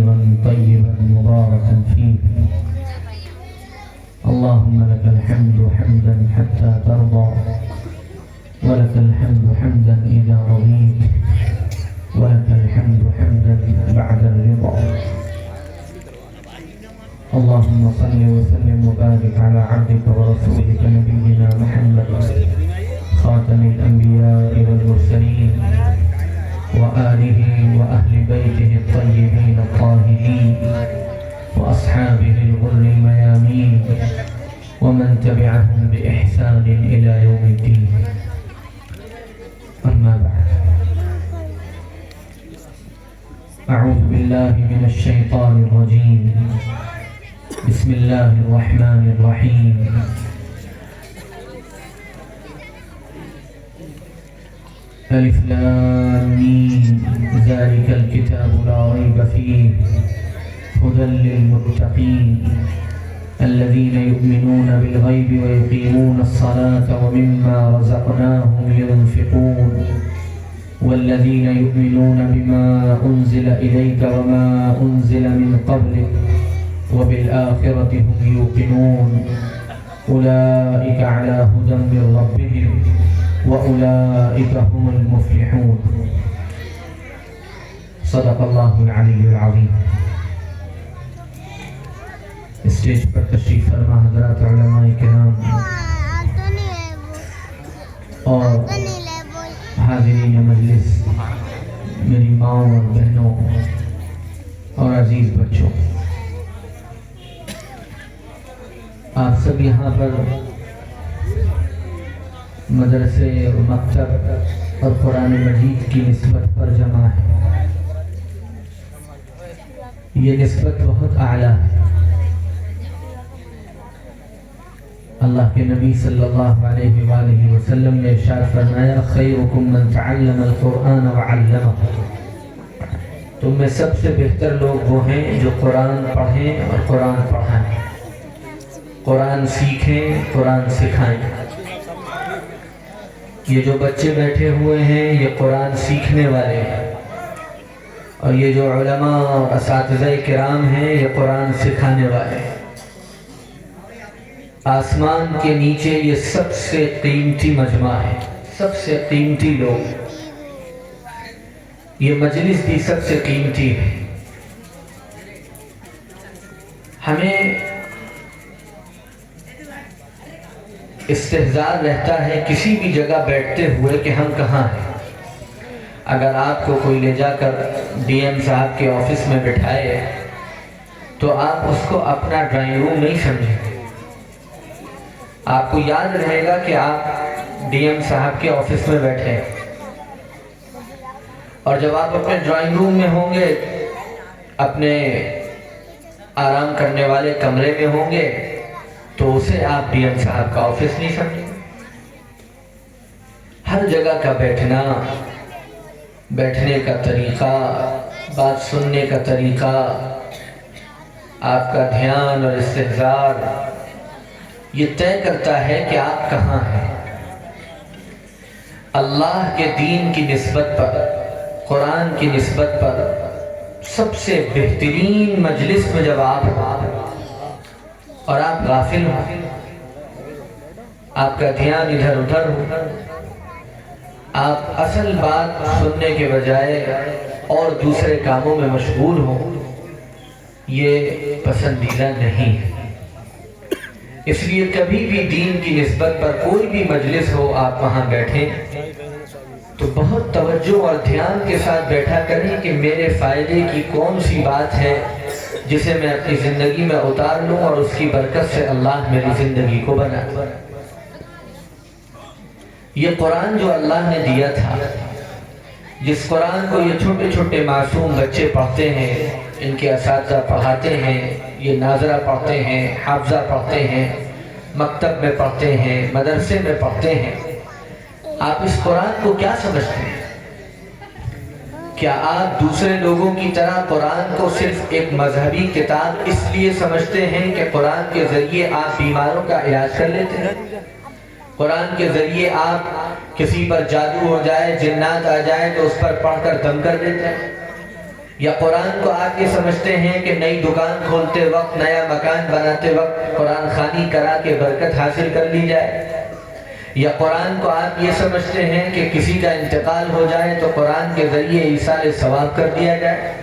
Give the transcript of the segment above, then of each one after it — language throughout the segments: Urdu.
كثيرا طيبا مباركا فيه. اللهم لك الحمد حمدا حتى ترضى، ولك الحمد حمدا إذا رضيت، ولك الحمد حمدا بعد الرضا. اللهم صل وسلم وبارك على عبدك ورسولك نبينا محمد خاتم الأنبياء والمرسلين وآله وأهل بيته الطيبين الطاهرين وأصحابه الغر الميامين ومن تبعهم بإحسان إلى يوم الدين. أما بعد، أعوذ بالله من الشيطان الرجيم. بسم الله الرحمن الرحيم. ألف لام ميم ذلك الكتاب لا ريب فيه هدى للمتقين الذين يؤمنون بالغيب ويقيمون الصلاة ومما رزقناهم ينفقون والذين يؤمنون بما أنزل إليك وما أنزل من قبلك وبالآخرة هم يوقنون أولئك على هدى من ربهم وأولئك هم المفلحون. صدق الله العلي العظيم. اسٹیج پر تشریف فرما حضرات علماء کرام اور حاضرین مجلس، میری ماں اور بہنوں اور عزیز بچوں، آپ سب یہاں پر مدرسے اور مکتب اور قرآن مجید کی نسبت پر جمع ہے. یہ نسبت بہت اعلیٰ ہے. اللہ کے نبی صلی اللہ علیہ وآلہ وسلم نے ارشاد فرمایا خیرکم من تعلم القرآن وعلمہ. تم میں سب سے بہتر لوگ وہ ہیں جو قرآن پڑھیں اور قرآن پڑھائیں، قرآن سیکھیں، قرآن سکھائیں. یہ جو بچے بیٹھے ہوئے ہیں یہ قرآن سیکھنے والے ہیں، اور یہ جو علماء اور اساتذہ کرام ہیں یہ قرآن سکھانے والے ہیں. آسمان کے نیچے یہ سب سے قیمتی مجمع ہے، سب سے قیمتی لوگ. یہ مجلس بھی سب سے قیمتی ہے. ہمیں استحضار رہتا ہے کسی بھی جگہ بیٹھتے ہوئے کہ ہم کہاں ہیں. اگر آپ کو کوئی لے جا کر ڈی ایم صاحب کے آفس میں بٹھائے تو آپ اس کو اپنا ڈرائنگ روم نہیں سمجھیں. آپ کو یاد رہے گا کہ آپ ڈی ایم صاحب کے آفس میں بیٹھے ہیں، اور جب آپ اپنے ڈرائنگ روم میں ہوں گے، اپنے آرام کرنے والے کمرے میں ہوں گے، تو اسے آپ ڈی ایم صاحب کا آفس نہیں سمجھیں. ہر جگہ کا بیٹھنے کا طریقہ، بات سننے کا طریقہ، آپ کا دھیان اور استحضار یہ طے کرتا ہے کہ آپ کہاں ہیں. اللہ کے دین کی نسبت پر، قرآن کی نسبت پر سب سے بہترین مجلس میں جب آپ اور آپ غافل ہو، آپ کا دھیان ادھر ادھر ہو، آپ اصل بات سننے کے بجائے اور دوسرے کاموں میں مشغول ہو، یہ پسندیدہ نہیں ہے. اس لیے کبھی بھی دین کی نسبت پر کوئی بھی مجلس ہو، آپ وہاں بیٹھیں تو بہت توجہ اور دھیان کے ساتھ بیٹھا کریں کہ میرے فائدے کی کون سی بات ہے جسے میں اپنی زندگی میں اتار لوں اور اس کی برکت سے اللہ میری زندگی کو بنا دے. یہ قرآن جو اللہ نے دیا تھا، جس قرآن کو یہ چھوٹے چھوٹے معصوم بچے پڑھتے ہیں، ان کے اساتذہ پڑھاتے ہیں، یہ ناظرہ پڑھتے ہیں، حافظہ پڑھتے ہیں، مکتب میں پڑھتے ہیں، مدرسے میں پڑھتے ہیں، آپ اس قرآن کو کیا سمجھتے ہیں؟ کیا آپ دوسرے لوگوں کی طرح قرآن کو صرف ایک مذہبی کتاب اس لیے سمجھتے ہیں کہ قرآن کے ذریعے آپ بیماروں کا علاج کر لیتے ہیں؟ قرآن کے ذریعے آپ کسی پر جادو ہو جائے، جنات آ جائے تو اس پر پڑھ کر دم کر دیتے ہیں؟ یا قرآن کو آپ یہ سمجھتے ہیں کہ نئی دکان کھولتے وقت، نیا مکان بناتے وقت قرآن خوانی کرا کے برکت حاصل کر لی جائے؟ یا قرآن کو آپ یہ سمجھتے ہیں کہ کسی کا انتقال ہو جائے تو قرآن کے ذریعے ایصال ثواب کر دیا جائے؟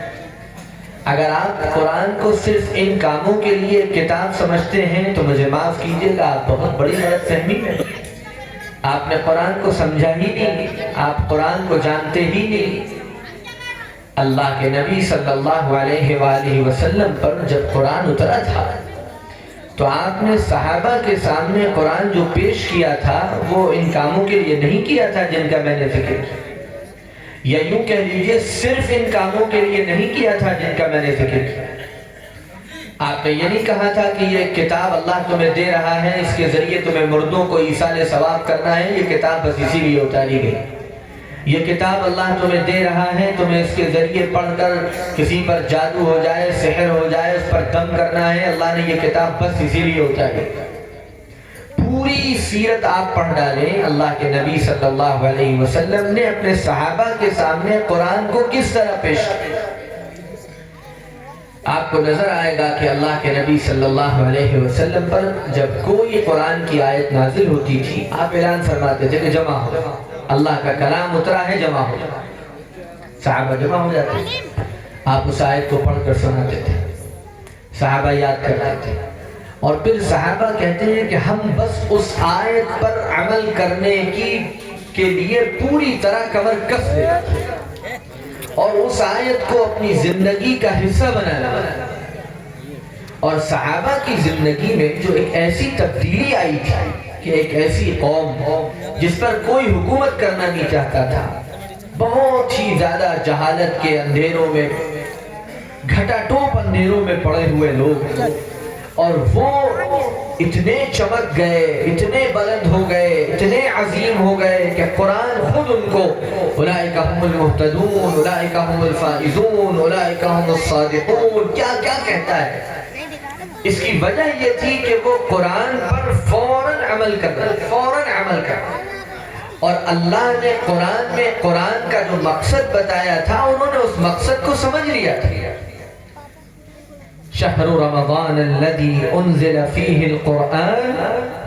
اگر آپ قرآن کو صرف ان کاموں کے لیے کتاب سمجھتے ہیں تو مجھے معاف کیجیے گا، آپ بہت بڑی غلط فہمی ہے۔ آپ نے قرآن کو سمجھا ہی نہیں، آپ قرآن کو جانتے ہی نہیں۔ اللہ کے نبی صلی اللہ علیہ وآلہ وسلم پر جب قرآن اترا تھا تو آپ نے صحابہ کے سامنے قرآن جو پیش کیا تھا وہ ان کاموں کے لیے نہیں کیا تھا جن کا میں نے ذکر کیا، یا یوں کہہ لیجئے صرف ان کاموں کے لیے نہیں کیا تھا جن کا میں نے ذکر کیا۔ آپ نے یہ نہیں کہا تھا کہ یہ کتاب اللہ تمہیں دے رہا ہے، اس کے ذریعے تمہیں مردوں کو ایصال ثواب کرنا ہے، یہ کتاب بس اسی لیے اتاری گئی۔ یہ کتاب اللہ تمہیں دے رہا ہے، تمہیں اس کے ذریعے پڑھ کر کسی پر جادو ہو جائے، سحر ہو جائے، اس پر دم کرنا ہے، اللہ نے یہ کتاب بس اسی لیے اتاری۔ پوری سیرت آپ پڑھ ڈالیں، اللہ کے نبی صلی اللہ علیہ وسلم نے اپنے صحابہ کے سامنے قرآن کو کس طرح پیش کیا۔ آپ کو نظر آئے گا کہ اللہ کے نبی صلی اللہ علیہ وسلم پر جب کوئی قرآن کی آیت نازل ہوتی تھی آپ اعلان فرماتے تھے کہ جمع ہو، اللہ کا کلام اترا ہے، جمع ہو۔ صحابہ جمع ہو جاتے تھے، آپ اس آیت کو پڑھ کر سناتے تھے، صحابہ یاد کرتے تھے، اور پھر صحابہ کہتے ہیں کہ ہم بس اس آیت پر عمل کرنے کے لیے پوری طرح کمر کس لیتے تھے اور اس آیت کو اپنی زندگی کا حصہ بنانا۔ اور صحابہ کی زندگی میں جو ایک ایسی تبدیلی آئی تھی کہ ایک ایسی قوم جس پر کوئی حکومت کرنا نہیں چاہتا تھا، بہت ہی زیادہ جہالت کے اندھیروں میں، گھٹا ٹوپ اندھیروں میں پڑے ہوئے لوگ، اور وہ اتنے چمک گئے، اتنے بلند ہو گئے، اتنے عظیم ہو گئے کہ قرآن خود ان کو اولئک هم المہتدون، اولئک هم الفائزون، اولئک هم الصادقون کیا کیا کہتا ہے۔ اس کی وجہ یہ تھی کہ وہ قرآن پر فوراً عمل کرنا، اور اللہ نے قرآن میں قرآن کا جو مقصد بتایا تھا انہوں نے اس مقصد کو سمجھ لیا تھا۔ شہر رمضان الذی انزل فیہ القرآن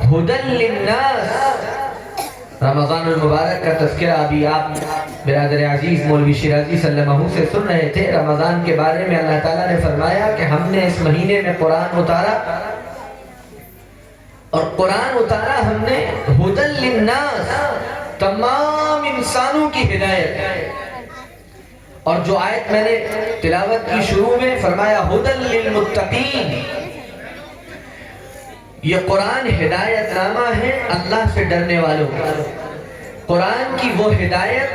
ھدی للناس، رمضان المبارک کا تذکرہ ابھی آپ برادر عزیز مولوی شیرازی صلی اللہ علیہ وسلم سے سن رہے تھے۔ رمضان کے بارے میں اللہ تعالیٰ نے فرمایا کہ ہم نے اس مہینے میں قرآن اتارا، اور قرآن اتارا ہم نے ھدی للناس، تمام انسانوں کی ہدایت۔ اور جو آیت میں نے تلاوت کی شروع میں فرمایا ھدی للمتقین، یہ قرآن ہدایت نامہ ہے اللہ سے ڈرنے والوں کا۔ قرآن کی وہ ہدایت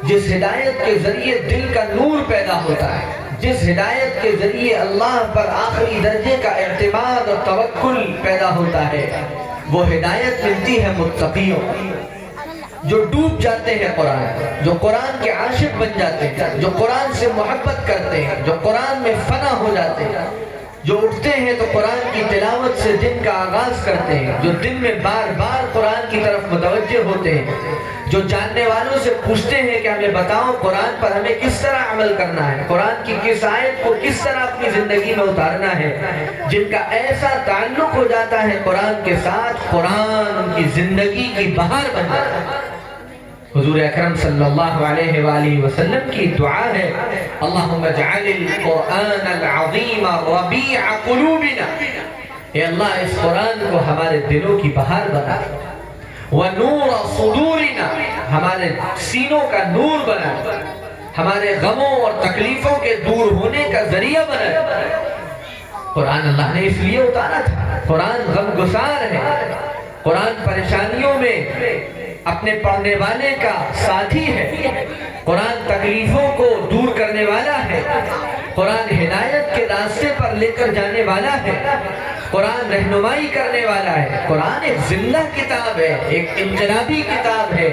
جس ہدایت کے ذریعے دل کا نور پیدا ہوتا ہے، جس ہدایت کے ذریعے اللہ پر آخری درجے کا اعتماد اور توکل پیدا ہوتا ہے، وہ ہدایت ملتی ہے متقیوں، جو ڈوب جاتے ہیں قرآن، جو قرآن کے عاشق بن جاتے ہیں، جو قرآن سے محبت کرتے ہیں، جو قرآن میں فنا ہو جاتے ہیں، جو اٹھتے ہیں تو قرآن کی تلاوت سے دن کا آغاز کرتے ہیں، جو دن میں بار بار قرآن کی طرف متوجہ ہوتے ہیں، جو جاننے والوں سے پوچھتے ہیں کہ ہمیں بتاؤ قرآن پر ہمیں کس طرح عمل کرنا ہے، قرآن کی کس آیت کو کس طرح اپنی زندگی میں اتارنا ہے، جن کا ایسا تعلق ہو جاتا ہے قرآن کے ساتھ، قرآن ان کی زندگی کی بہار بن جاتا ہے۔ حضور اکرم صلی اللہ علیہ وآلہ وسلم کی دعا ہے، اللہم اجعل القرآن العظیم ربیع قلوبنا، اے اللہ اس قرآن کو ہمارے دلوں کی بہار بنا، ونور صدورنا، ہمارے سینوں کا نور بنا، ہمارے غموں اور تکلیفوں کے دور ہونے کا ذریعہ بنا۔ قرآن اللہ نے اس لیے اتارا تھا، قرآن غم گسار ہے، قرآن پریشانیوں میں اپنے پڑھنے والے کا ساتھی ہے، قرآن تکلیفوں کو دور کرنے والا ہے، قرآن ہدایت کے راستے پر لے کر جانے والا ہے، قرآن رہنمائی کرنے والا ہے، قرآن ایک زندہ کتاب ہے، ایک انقلابی کتاب ہے،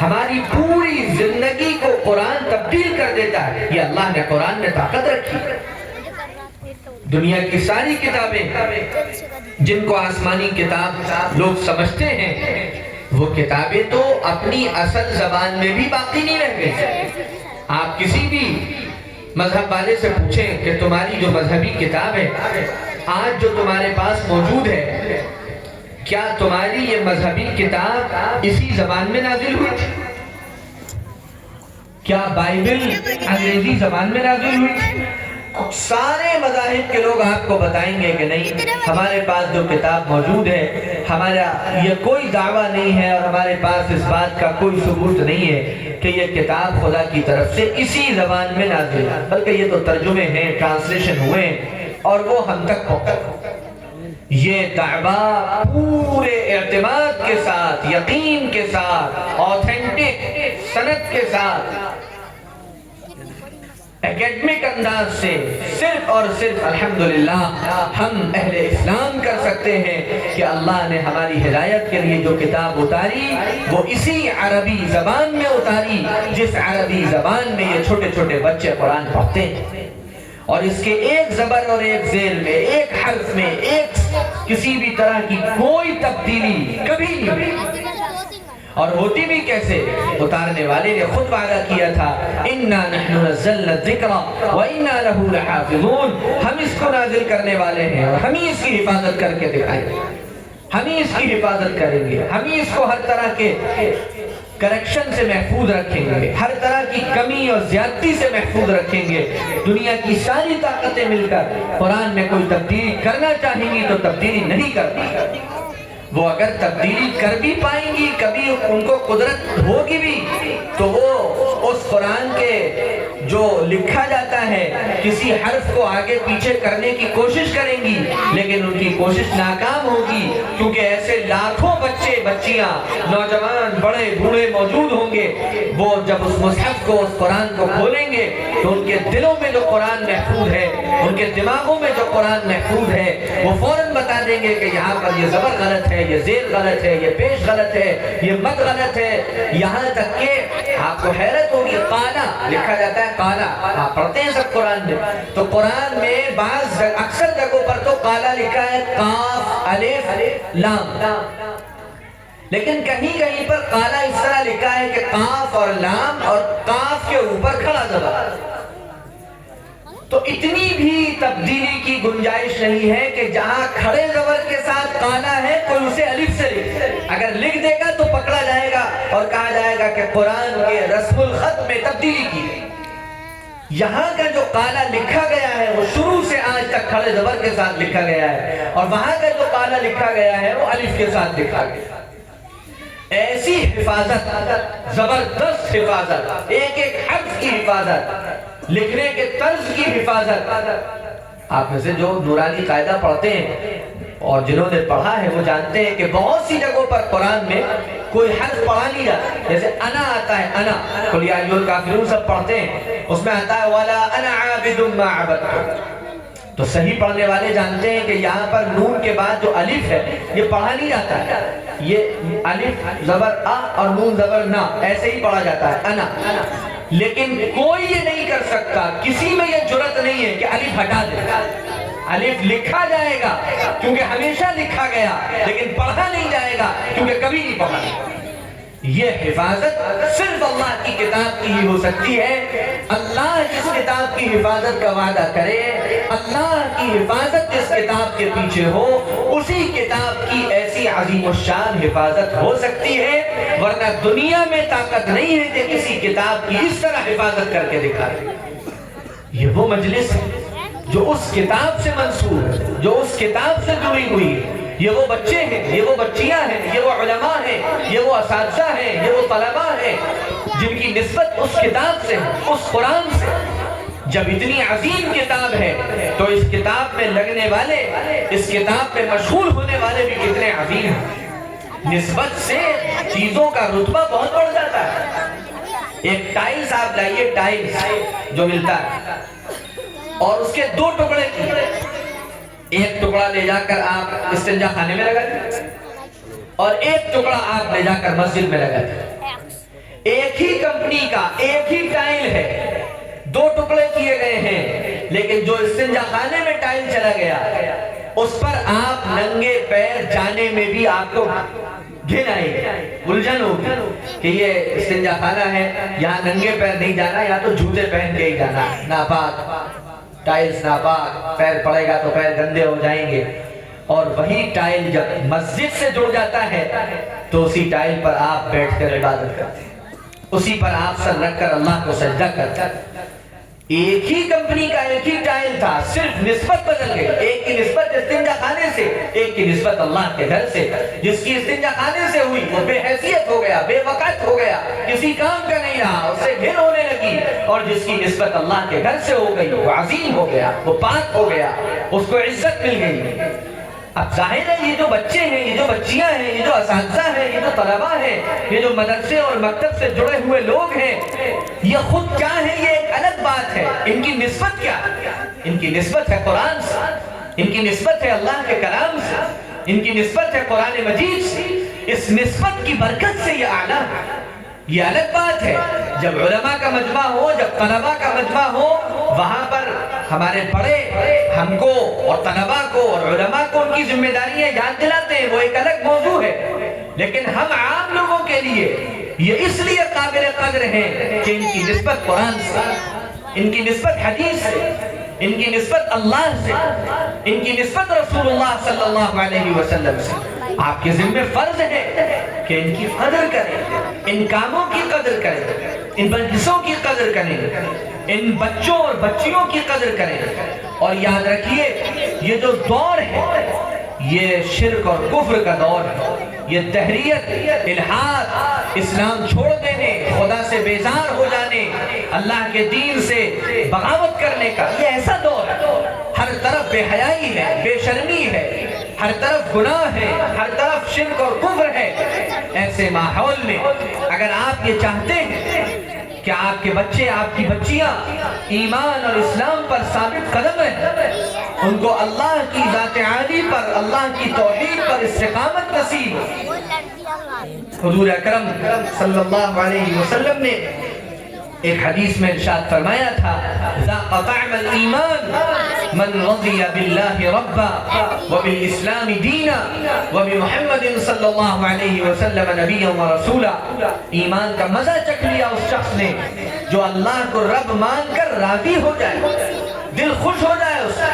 ہماری پوری زندگی کو قرآن تبدیل کر دیتا ہے۔ یہ اللہ نے قرآن میں طاقت رکھی۔ دنیا کی ساری کتابیں جن کو آسمانی کتاب لوگ سمجھتے ہیں، وہ کتابیں تو اپنی اصل زبان میں بھی باقی نہیں رہ گئی۔ آپ کسی بھی مذہب والے سے پوچھیں کہ تمہاری جو مذہبی کتاب ہے آج جو تمہارے پاس موجود ہے، کیا تمہاری یہ مذہبی کتاب اسی زبان میں نازل ہوئی تھی؟ کیا بائبل انگریزی زبان میں نازل ہوئی تھی؟ سارے مذاہب کے لوگ آپ کو بتائیں گے کہ نہیں، ہمارے پاس جو کتاب موجود ہے، ہمارا یہ کوئی دعویٰ نہیں ہے اور ہمارے پاس اس بات کا کوئی ثبوت نہیں ہے کہ یہ کتاب خدا کی طرف سے اسی زبان میں نازل ہے، بلکہ یہ تو ترجمے ہیں، ٹرانسلیشن ہوئے ہیں اور وہ ہم تک پہنچے۔ یہ دعویٰ پورے اعتماد کے ساتھ، یقین کے ساتھ، آتھینٹک سند کے ساتھ، اکیڈمک انداز سے صرف اور صرف الحمدللہ ہم اہل اسلام کر سکتے ہیں کہ اللہ نے ہماری ہدایت کے لیے جو کتاب اتاری وہ اسی عربی زبان میں اتاری جس عربی زبان میں یہ چھوٹے چھوٹے بچے قرآن پڑھتے ہیں، اور اس کے ایک زبر اور ایک زیر میں، ایک حرف میں، ایک کسی بھی طرح کی کوئی تبدیلی کبھی نہیں، اور ہوتی بھی کیسے؟ اتارنے والے نے خود وعدہ کیا تھا، اِنَّا نَحْنُ نَزَّلْنَا الذِّكْرَ وَإِنَّا لَهُ لَحَافِظُونَ، ہم اس کو نازل کرنے والے ہیں اور ہم ہی اس کی حفاظت کر کے دکھائیں گے، ہم ہی اس کی حفاظت کریں گے، ہم ہی اس کو ہر طرح کے کریکشن سے محفوظ رکھیں گے، ہر طرح کی کمی اور زیادتی سے محفوظ رکھیں گے۔ دنیا کی ساری طاقتیں مل کر قرآن میں کوئی تبدیلی کرنا چاہیں گی تو تبدیلی نہیں کرتی، وہ اگر تبدیلی کر بھی پائیں گی، کبھی ان کو قدرت ہوگی بھی، تو وہ اس قرآن کے جو لکھا جاتا ہے کسی حرف کو آگے پیچھے کرنے کی کوشش کریں گی، لیکن ان کی کوشش ناکام ہوگی، کیونکہ ایسے لاکھوں بچے بچیاں نوجوان بڑے بوڑھے موجود ہوں گے، وہ جب اس مصحف کو اس قرآن کو کھولیں گے تو ان کے دلوں میں جو قرآن محفوظ ہے، ان کے دماغوں میں جو قرآن محفوظ ہے، وہ فوراً بتا دیں گے کہ یہاں پر یہ زبر غلط ہے، یہ زیر غلط ہے، یہ پیش غلط ہے، یہ مد غلط ہے، یہاں تک کہ آپ کو حیرت ہوگی قالا لکھا جاتا ہے، قالا آپ پڑھتے ہیں سب قرآن میں، تو قرآن میں بعض اکثر جگہوں پر تو قالا لکھا ہے قاف الف لام، لیکن کہیں کہیں پر قالا اس طرح لکھا ہے کہ قاف اور لام اور قاف کے اوپر کھڑا زبر، تو اتنی بھی تبدیلی کی گنجائش نہیں ہے کہ جہاں کھڑے زبر کے ساتھ قالا ہے کوئی اسے الف سے لکھے، اگر لکھ دے گا تو پکڑا جائے گا اور کہا جائے گا کہ قرآن کے رسم الخط میں تبدیلی کی ہے۔ یہاں کا جو قالا لکھا گیا ہے وہ شروع سے آج تک کھڑے زبر کے ساتھ لکھا گیا ہے، اور وہاں کا جو قالا لکھا گیا ہے وہ الف کے ساتھ لکھا گیا۔ ایسی حفاظت، زبردست حفاظت، ایک ایک حرف کی حفاظت، لکھنے کے طرز کی حفاظت۔ آپ میں سے جو نورانی قاعدہ پڑھتے ہیں اور جنہوں نے پڑھا ہے وہ جانتے ہیں کہ بہت سی جگہوں پر قرآن میں کوئی حرف پڑھا نہیں جاتا، جیسے انا آتا ہے، انا قل یا ایھا الکافرون سب پڑھتے ہیں، اس میں آتا ہے وَلَا أَنَا عَابِدٌ مَا عَبَدتُّمْ، تو صحیح پڑھنے والے جانتے ہیں کہ یہاں پر نون کے بعد جو الف ہے یہ پڑھا نہیں جاتا ہے، یہ الف زبر آ اور نون زبر نا ایسے ہی پڑھا جاتا ہے انا، لیکن کوئی یہ نہیں کر سکتا، کسی میں یہ جرت نہیں ہے کہ الف ہٹا دے، الف لکھا جائے گا کیونکہ ہمیشہ لکھا گیا، لیکن پڑھا نہیں جائے گا کیونکہ کبھی نہیں پڑھا۔ یہ حفاظت صرف اللہ کی کتاب کی ہی ہو سکتی ہے۔ اللہ جس کتاب کی حفاظت کا وعدہ کرے، اللہ کی حفاظت جس کتاب کے پیچھے ہو، اسی کتاب کی ایسی عظیم الشان حفاظت ہو سکتی ہے، ورنہ دنیا میں طاقت نہیں ہے کہ کسی کتاب کی اس طرح حفاظت کر کے دکھائے۔ یہ وہ مجلس ہے جو اس کتاب سے منسوب ہے، جو اس کتاب سے جڑی ہوئی ہے، یہ وہ بچے ہیں، یہ وہ بچیاں ہیں، یہ وہ علماء ہیں، یہ وہ اساتذہ ہیں، یہ وہ طلباء ہیں جن کی نسبت اس کتاب سے، اس قرآن سے۔ جب اتنی عظیم کتاب ہے تو اس کتاب میں لگنے والے، اس کتاب میں مشغول ہونے والے بھی کتنے عظیم ہیں، نسبت سے چیزوں کا رتبہ بہت بڑھ جاتا ہے۔ ایک ٹائلز آپ لائیے، ٹائلز جو ملتا ہے، اور اس کے دو ٹکڑے کی، ایک ٹکڑا لے جا کر آپ استنجا خانے میں لگا دیں اور ایک ٹکڑا آپ لے جا کر مسجد میں لگا دیں، ایک ہی کمپنی کا ایک ہی ٹائل ہے، دو ٹکڑے کیے گئے ہیں، لیکن جو استنجا خانے میں ٹائل چلا گیا اس پر آپ ننگے پیر جانے میں بھی آپ کو گھن آئی، الجھن ہوگی کہ یہ استنجا خانہ ہے، یہاں ننگے پیر نہیں جانا، یا تو جوتے پہن کے ہی جانا، ناپاک ٹائلز ناپاک، پیر پڑے گا تو پیر گندے ہو جائیں گے۔ اور وہی ٹائل جب مسجد سے جڑ جاتا ہے تو اسی ٹائل پر آپ بیٹھ کر عبادت کرتے ہیں، اسی پر آپ سر رکھ کر اللہ کو سجدہ کرتے ہیں۔ ایک ہی کمپنی کا ایک ہی ٹائل تھا، صرف نسبت بدل گئی، ایک کی نسبت استنجا خانے سے، ایک کی نسبت اللہ کے گھر سے۔ جس کی استنجا خانے سے ہوئی وہ بے حیثیت ہو گیا، بے وقت ہو گیا، کسی کام کا نہیں رہا، اس سے گھن ہونے لگی، اور جس کی نسبت اللہ کے گھر سے ہو گئی وہ عظیم ہو گیا، وہ پاک ہو گیا، اس کو عزت مل گئی۔ اب ظاہر ہے یہ جو بچے ہیں، یہ جو بچیاں ہیں، یہ جو اساتذہ ہیں، یہ جو طلبہ ہیں، یہ جو مدرسے اور مکتب سے جڑے ہوئے لوگ ہیں، یہ خود کیا ہے یہ ایک الگ بات ہے۔ ان کی نسبت کیا ہے؟ ان کی نسبت ہے قرآن سے، ان کی نسبت ہے اللہ کے کلام سے، ان کی نسبت ہے قرآن مجید سے۔ اس نسبت کی برکت سے یہ اعلیٰ ہے، یہ الگ بات ہے۔ جب علماء کا مجمع ہو، جب طلباء کا مجمع ہو، وہاں پر ہمارے بڑے ہم کو اور طلباء کو اور علماء کو ان کی ذمہ داریاں یاد دلاتے ہیں، وہ ایک الگ موضوع ہے۔ لیکن ہم عام لوگوں کے لیے یہ اس لیے قابل قدر ہیں کہ ان کی نسبت قرآن سے، ان کی نسبت حدیث سے، ان کی نسبت اللہ سے، ان کی نسبت رسول اللہ صلی اللہ علیہ وسلم سے۔ آپ کے ذمہ فرض ہے کہ ان کی قدر کریں، ان کاموں کی قدر کریں، ان مجلسوں کی قدر کریں، ان بچوں اور بچیوں کی قدر کریں۔ اور یاد رکھیے یہ جو دور ہے یہ شرک اور کفر کا دور ہے، یہ تحریت، الحاد، اسلام چھوڑ دینے، خدا سے بیزار ہو جانے، اللہ کے دین سے بغاوت کرنے کا یہ ایسا دور ہے۔ ہر طرف بے حیائی ہے، بے شرمی ہے، ہر طرف گناہ ہے، ہر طرف شرک اور کفر ہے۔ ایسے ماحول میں اگر آپ یہ چاہتے ہیں کہ آپ کے بچے، آپ کی بچیاں ایمان اور اسلام پر ثابت قدم رہیں، ان کو اللہ کی ذات عالی پر، اللہ کی توحید پر استقامت نصیب ہو، حضور اکرم صلی اللہ علیہ وسلم نے ایک حدیث میں ارشاد فرمایا تھا، ذاق طعم الایمان من رضی باللہ ربا وبالاسلام دینا وبمحمد صلی اللہ علیہ وسلم نبیا ورسولا۔ ایمان کا مزہ چکھ لیا اس شخص نے جو اللہ کو رب مان کر راضی ہو جائے، دل خوش ہو جائے اس سے۔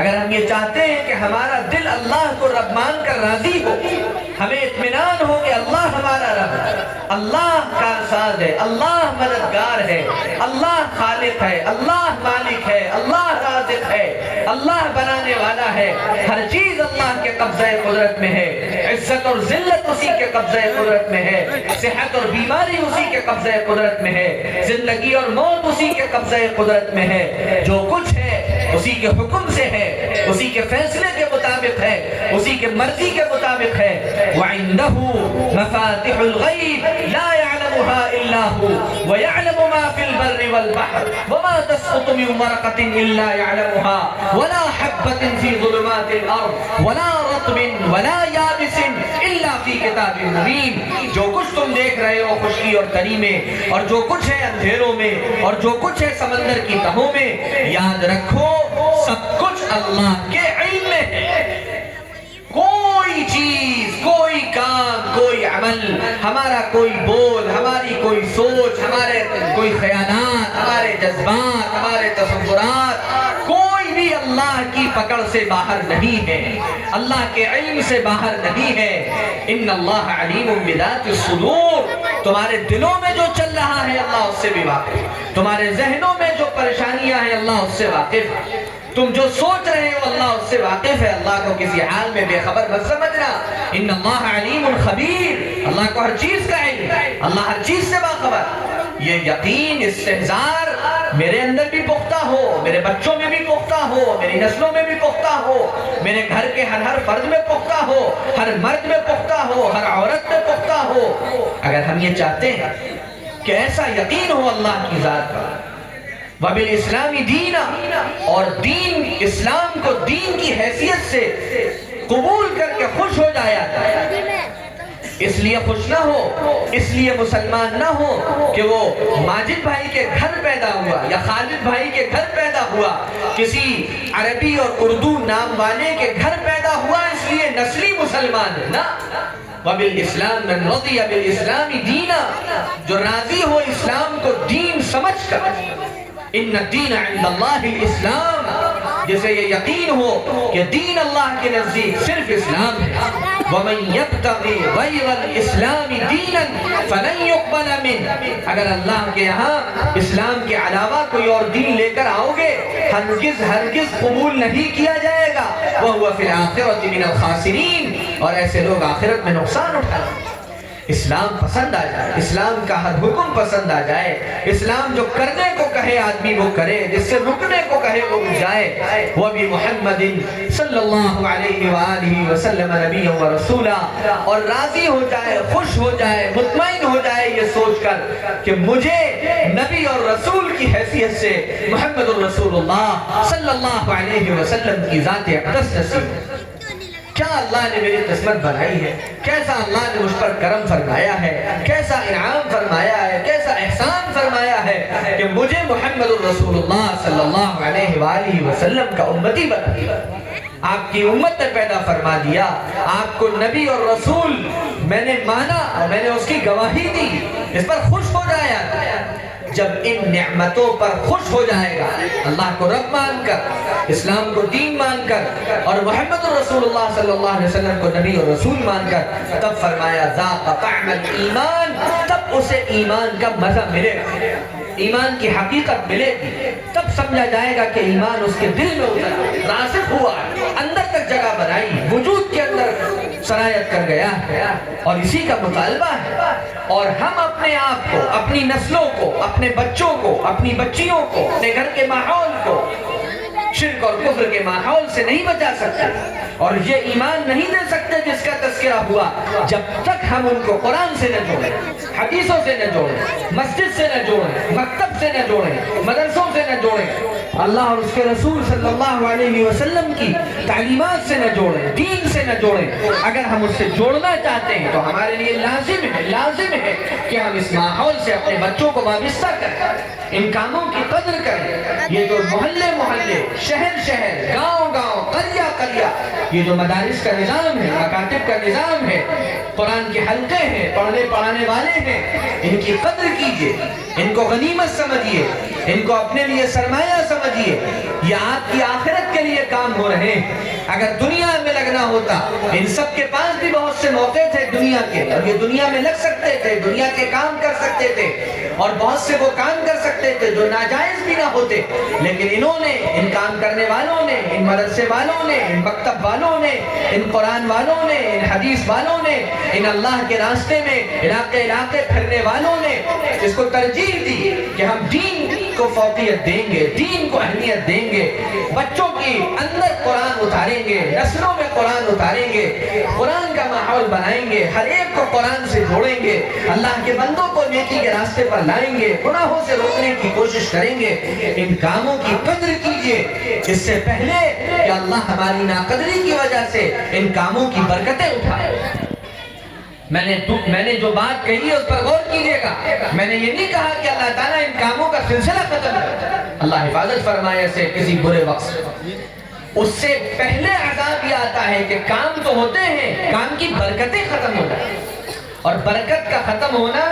اگر ہم یہ چاہتے ہیں کہ ہمارا دل اللہ کو رب مان کر راضی ہو، ہمیں اطمینان ہو کہ اللہ ہمارا رب ہے، اللہ کارساز ہے، اللہ مددگار ہے، اللہ خالق ہے، اللہ مالک ہے، اللہ رازق ہے، اللہ بنانے والا ہے، ہر چیز اللہ کے قبضہ قدرت میں ہے، عزت اور ذلت اسی کے قبضہ قدرت میں ہے، صحت اور بیماری اسی کے قبضہ قدرت میں ہے، زندگی اور موت اسی کے قبضہ قدرت میں ہے، جو کچھ ہے اسی کے حکم سے ہے، اسی کے فیصلے کے مطابق ہے، اسی کے مرضی کے مطابق ہے۔ وَعِنْدَهُ مَفَاتِحُ الْغَيْبِ لَا يَعْلَمُهَا إِلَّا هُوَ وَيَعْلَمُ مَا فِي الْبَرِّ وَالْبَحْرِ وَمَا تَسْقُطُ مِنْ وَرَقَةٍ إِلَّا يَعْلَمُهَا وَلَا حَبَّةٍ فِي ظُلُمَاتِ الْأَرْضِ وَلَا رَطْبٍ وَلَا يَابِسٍ إِلَّا فِي كِتَابٍ مُبِينٍ۔ جو کچھ تم دیکھ رہے ہو خشکی اور تری میں، اور جو کچھ ہے اندھیروں میں، اور جو کچھ ہے سمندر کی تہوں میں، یاد رکھو سب کچھ اللہ کے علم میں ہے۔ کوئی چیز، کوئی کام، کوئی عمل، ہمارا کوئی بول، ہماری کوئی سوچ، ہمارے کوئی خیالات، ہمارے جذبات، ہمارے تصورات، کوئی بھی اللہ کی پکڑ سے باہر نہیں ہے، اللہ کے علم سے باہر نہیں ہے۔ ان اللہ علیم بذات الصدور۔ تمہارے دلوں میں جو چل رہا ہے اللہ اس سے بھی واقف، تمہارے ذہنوں میں جو پریشانیاں ہیں اللہ اس سے واقف ہے، تم جو سوچ رہے ہو اللہ اس سے واقف ہے۔ اللہ کو کسی حال میں بے خبر مت سمجھنا۔ ان اللہ علیم خبیر، اللہ کو ہر چیز کا علم، اللہ ہر چیز سے باخبر۔ یہ یقین، استحضار میرے اندر بھی پختہ ہو، میرے بچوں میں بھی پختہ ہو، میری نسلوں میں بھی پختہ ہو، میرے گھر کے ہر فرد میں پختہ ہو، ہر مرد میں پختہ ہو، ہر عورت میں پختہ ہو۔ اگر ہم یہ چاہتے ہیں کہ ایسا یقین ہو اللہ کی ذات پر، وَبِالْإِسْلَامِ دِينًا، اور دین، اسلام کو دین کی حیثیت سے قبول کر کے خوش ہو جایا جائے۔ اس لیے خوش نہ ہو، اس لیے مسلمان نہ ہو کہ وہ ماجد بھائی کے گھر پیدا ہوا یا خالد بھائی کے گھر پیدا ہوا، کسی عربی اور اردو نام والے کے گھر پیدا ہوا اس لیے نسلی مسلمان ہے، نہ، وَبِالْإِسْلَامِ مَنْ رَضِيَ بِالْإِسْلَامِ دِينًا، جو راضی ہو اسلام کو دین سمجھ کر. اِنَّ الدِّينَ عِنْدَ اللَّهِ الْإِسْلَامِ، جسے یہ یقین ہو کہ دین اللہ کے نزدیک صرف اسلام ہے. وَمَنْ يَبْتَغِي غَيْرَ الْإِسْلَامِ دِينًا فَلَنْ يُقْبَلَ مِنْهُ، اگر اللہ کے یہاں اسلام کے علاوہ کوئی اور دین لے کر آؤ گے ہرگز ہرگز قبول نہیں کیا جائے گا. وَهُوَ فِي الْآخِرَةِ مِنَ الْخَاسِرِينَ، اور ایسے لوگ آخرت میں نقصان اٹھائیں. اسلام پسند آ جائے، اسلام کا ہر حکم پسند آ جائے، اسلام جو کرنے کو کہے آدمی وہ کرے، جس سے رکنے کو کہے وہ رک جائے. وَبِ مُحَمَّدٍ صلی اللہ علیہ وآلہ وسلم نبی و رسولہ، اور راضی ہو جائے، خوش ہو جائے، مطمئن ہو جائے یہ سوچ کر کہ مجھے نبی اور رسول کی حیثیت سے محمد الرسول اللہ صلی اللہ علیہ وسلم کی ذات اقدس نصیب ہے. کیا اللہ نے میری قسمت بنائی ہے، کیسا اللہ نے مجھ پر کرم فرمایا ہے، کیسا انعام فرمایا ہے، کیسا احسان فرمایا ہے کہ مجھے محمد الرسول اللہ صلی اللہ علیہ وآلہ وسلم کا امتی بنا دیا. آپ کی امت نے پیدا فرما دیا، آپ کو نبی اور رسول میں نے مانا، میں نے اس کی گواہی دی. اس پر خوش ہو جایا. جب ان نعمتوں پر خوش ہو جائے گا، اللہ کو رب مان کر، اسلام کو دین مان کر، اور محمد رسول اللہ صلی اللہ علیہ وسلم کو نبی اور رسول مان کر، تب فرمایا ذاق طعم الایمان، تب اسے ایمان کا مزہ ملے گا، ایمان کی حقیقت ملے گی. تب سمجھا جائے گا کہ ایمان اس کے دل میں اترا، راسخ ہوا، اندر تک جگہ بنائی، وجود کے اندر سرایت کر گیا ہے. اور اسی کا مطالبہ ہے. اور ہم اپنے آپ کو، اپنی نسلوں کو، اپنے بچوں کو، اپنی بچیوں کو، اپنے گھر کے ماحول کو شرک اور کفر کے ماحول سے نہیں بچا سکتے، اور یہ ایمان نہیں دے سکتے جس کا تذکرہ ہوا جب تک ہم ان کو قرآن سے نہ جوڑیں، حدیثوں سے نہ جوڑیں، مسجد سے نہ جوڑیں، مکتب سے نہ جوڑیں، مدرسوں سے نہ جوڑیں، اللہ اور اس کے رسول صلی اللہ علیہ وسلم کی تعلیمات سے نہ جوڑیں، دین سے نہ جوڑیں. اگر ہم اس سے جوڑنا چاہتے ہیں تو ہمارے لیے لازم ہے کہ ہم اس ماحول سے اپنے بچوں کو وابستہ کریں، ان کاموں کی قدر کریں. یہ جو محلے شہر گاؤں قریہ یہ جو مدارس کا نظام ہے، مکاتب کا نظام ہے، قرآن کے حلقے ہیں، پڑھنے پڑھانے والے ہیں، ان کی قدر کیجئے، ان کو غنیمت سمجھیے، ان کو اپنے لیے سرمایہ سمجھیے. یہ آپ کی آخرت کے لیے کام ہو رہے ہیں. اگر دنیا میں لگنا ہوتا، ان سب کے پاس بھی بہت سے موقع تھے دنیا کے، اور یہ دنیا میں لگ سکتے تھے، دنیا کے کام کر سکتے تھے، اور بہت سے وہ کام کر سکتے تھے جو ناجائز بھی نہ ہوتے. لیکن انہوں نے، ان کام کرنے والوں نے، ان مدرسے والوں نے، ان مکتب والوں نے، ان قرآن والوں نے، ان حدیث والوں نے، ان اللہ کے راستے میں علاقے پھرنے والوں نے اس کو ترجیح دی کہ ہم دین کو فوقیت دیں گے، دین کو اہمیت دیں گے، بچوں کی اندر قرآن اتاریں گے، نسلوں میں قرآن اتاریں گے، قرآن کا ماحول بنائیں گے، ہر ایک کو قرآن سے جوڑیں گے، اللہ کے بندوں کو نیکی کے راستے پر لائیں گے، گناہوں سے روکنے کی کوشش کریں گے. ان کاموں کی قدر کیجئے اس سے پہلے کہ اللہ ہماری ناقدری کی وجہ سے ان کاموں کی برکتیں اٹھائے. میں نے جو بات کہی ہے اس پر غور کیجئے گا. میں نے یہ نہیں کہا کہ اللہ تعالیٰ ان کاموں کا سلسلہ ختم ہے. اللہ حفاظت فرمائے سے کسی برے وقت سے. اس سے پہلے عذاب یہ آتا ہے کہ کام تو ہوتے ہیں، کام کی برکتیں ختم ہو جائیں. اور برکت کا ختم ہونا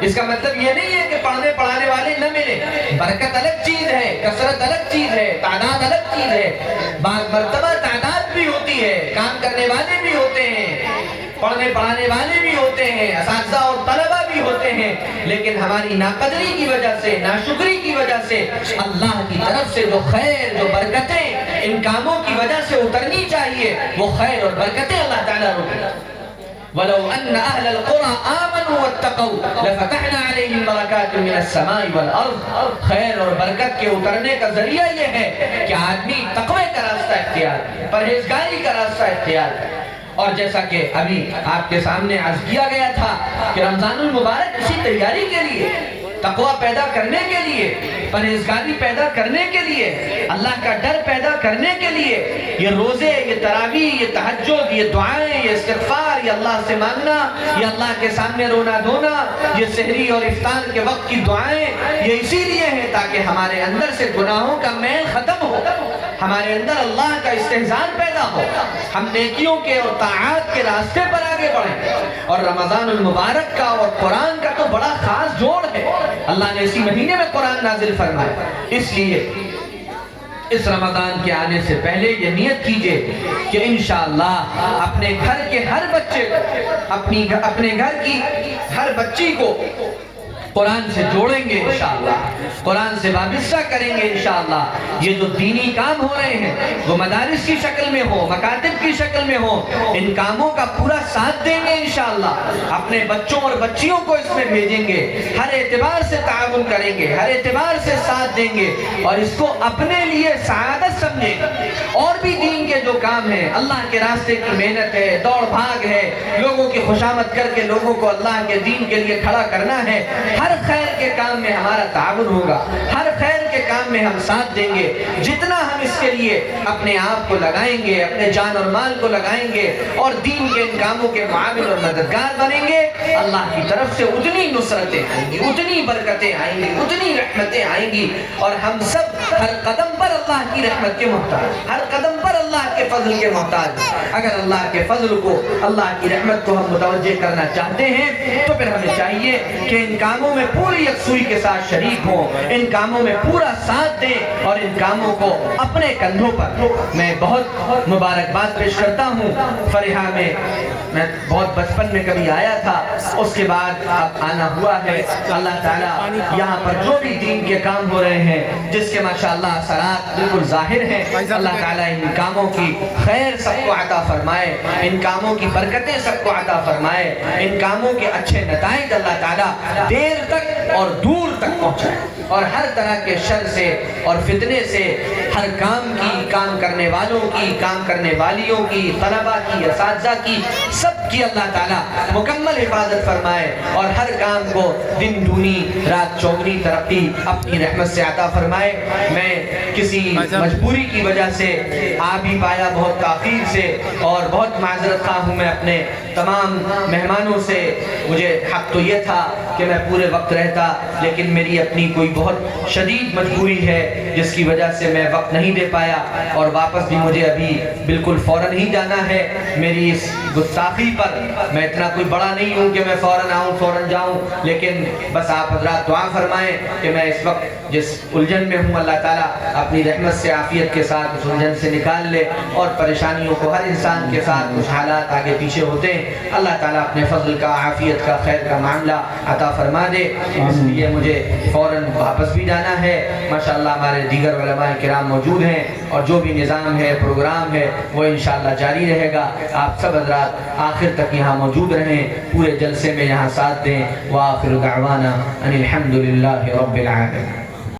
اس کا مطلب یہ نہیں ہے کہ پڑھنے پڑھانے والے نہ ملیں. برکت الگ چیز ہے، کثرت الگ چیز ہے، تعداد الگ چیز ہے. بعض مرتبہ تعداد بھی ہوتی ہے، کام کرنے والے بھی ہوتے ہیں، پڑھنے پڑھانے والے بھی ہوتے ہیں، اساتذہ اور طلبہ بھی ہوتے ہیں، لیکن ہماری ناقدری کی وجہ سے، ناشکری کی وجہ سے اللہ کی طرف سے جو خیر، جو برکتیں ان کاموں کی وجہ سے اترنی چاہیے، وہ خیر اور برکتیں اللہ تعالیٰ روکے. وَلَوْ أَنَّ أَهْلَ الْقُرَىٰ آمَنُوا وَاتَّقَوْا لَفَتَحْنَا عَلَيْهِمْ بَرَكَاتٍ مِّنَ السَّمَاءِ وَالْأَرْضِ. خیر اور برکت کے اترنے کا ذریعہ یہ ہے کہ آدمی تقوی کا راستہ اختیار کرے، پرہیزگاری کا راستہ اختیار کرے. اور جیسا کہ ابھی آپ کے سامنے عرض کیا گیا تھا کہ رمضان المبارک اسی تیاری کے لیے، تقوی پیدا کرنے کے لیے، پرہیزگاری پیدا کرنے کے لیے، اللہ کا ڈر پیدا کرنے کے لیے، یہ روزے، یہ تراویح، یہ تہجد، یہ دعائیں، یہ استغفار، یہ اللہ سے مانگنا، یہ اللہ کے سامنے رونا دھونا، یہ سحری اور افطار کے وقت کی دعائیں، یہ اسی لیے ہے تاکہ ہمارے اندر سے گناہوں کا میل ختم ہو. ہمارے اندر اللہ کا استحسان پیدا ہو، ہم نیکیوں کے اور طاعات کے راستے پر آگے بڑھیں۔ اور رمضان المبارک کا اور قرآن کا تو بڑا خاص جوڑ ہے، اللہ نے اسی مہینے میں قرآن نازل فرمایا۔ اس لیے اس رمضان کے آنے سے پہلے یہ نیت کیجئے کہ انشاءاللہ اپنے گھر کے ہر بچے کو، اپنے گھر کی ہر بچی کو قرآن سے جوڑیں گے انشاءاللہ، قرآن سے وابستہ کریں گے انشاءاللہ۔ یہ جو دینی کام ہو رہے ہیں وہ مدارس کی شکل میں ہو، مکاتب کی شکل میں ہو، ان کاموں کا پورا ساتھ دیں گے انشاءاللہ۔ اپنے بچوں اور بچیوں کو اس میں بھیجیں گے، ہر اعتبار سے تعاون کریں گے، ہر اعتبار سے ساتھ دیں گے اور اس کو اپنے لیے سعادت سمجھیں گے۔ اور بھی دین کے جو کام ہیں، اللہ کے راستے کی محنت ہے، دوڑ بھاگ ہے، لوگوں کی خوشامد کر کے لوگوں کو اللہ کے دین کے لیے کھڑا کرنا ہے، ہر خیر کے کام میں ہمارا تعاون ہوگا، ہر خیر کے کام میں ہم ساتھ دیں گے۔ جتنا ہم اس کے لیے اپنے آپ کو لگائیں گے، اپنے جان اور مال کو لگائیں گے اور دین کے ان کاموں کے معاون اور مددگار بنیں گے، اللہ کی طرف سے اتنی نصرتیں آئیں گی، اتنی برکتیں آئیں گی، اتنی رحمتیں آئیں گی، اور ہم سب ہر قدم پر اللہ کی رحمت کے محتاج، ہر قدم پر اللہ کے فضل کے محتاج۔ اگر اللہ کے فضل کو، اللہ کی رحمت کو ہم متوجہ کرنا چاہتے ہیں تو پھر ہمیں چاہیے کہ ان کاموں میں پوری یکسوئی کے ساتھ شریک ہوں، ان کاموں میں پورا ساتھ دیں اور ان کاموں کو اپنے کندھوں پر۔ میں بہت مبارکباد پیش کرتا ہوں، فریحہ میں میں بہت بچپن میں کبھی آیا تھا، اس کے بعد اب آنا ہوا ہے۔ اللہ تعالیٰ یہاں پر جو بھی دین کے کام ہو رہے ہیں، جس کے ماشاءاللہ اثرات بالکل ظاہر ہیں، اللہ تعالیٰ ان کاموں کی خیر سب کو عطا فرمائے، ان کاموں کی برکتیں سب کو عطا فرمائے، ان کاموں کے اچھے نتائج اللہ تعالیٰ دیر تک اور دور تک پہنچائے، اور ہر طرح کے شر سے اور فتنے سے ہر کام کی، کام کرنے والوں کی، کام کرنے والیوں کی، طلبہ کی، اساتذہ کی، سب کی اللہ تعالیٰ مکمل حفاظت فرمائے اور ہر کام کو دن دونی رات چوگنی ترقی اپنی رحمت سے عطا فرمائے۔ میں کسی مجبوری کی وجہ سے آ بھی پایا بہت تاخیر سے، اور بہت معذرت خواہ ہوں میں اپنے تمام مہمانوں سے۔ مجھے حق تو یہ تھا کہ میں پورے وقت رہتا، لیکن میری اپنی کوئی بہت شدید مجبوری ہے جس کی وجہ سے میں وقت نہیں دے پایا، اور واپس بھی مجھے ابھی بالکل فوراً ہی جانا ہے۔ میری اس گستاخی پر میں اتنا کوئی بڑا نہیں ہوں کہ میں فوراً آؤں فوراً جاؤں، لیکن بس آپ حضرات دعا فرمائیں کہ میں اس وقت جس الجھن میں ہوں اللہ تعالیٰ اپنی رحمت سے عافیت کے ساتھ اس الجھن سے نکال لے، اور پریشانیوں کو، ہر انسان کے ساتھ کچھ حالات آگے پیچھے ہوتے ہیں، اللہ تعالیٰ اپنے فضل کا، عافیت کا، خیر کا معاملہ عطا فرما دے۔ اس لیے مجھے فوراً واپس بھی جانا ہے۔ ماشاءاللہ ہمارے دیگر علماء کرام موجود ہیں، اور جو بھی نظام ہے، پروگرام ہے، وہ انشاءاللہ جاری رہے گا۔ آپ سب حضرات آخر تک یہاں موجود رہیں، پورے جلسے میں یہاں ساتھ دیں۔ وآخر دعوانا ان الحمد للہ رب العالمین۔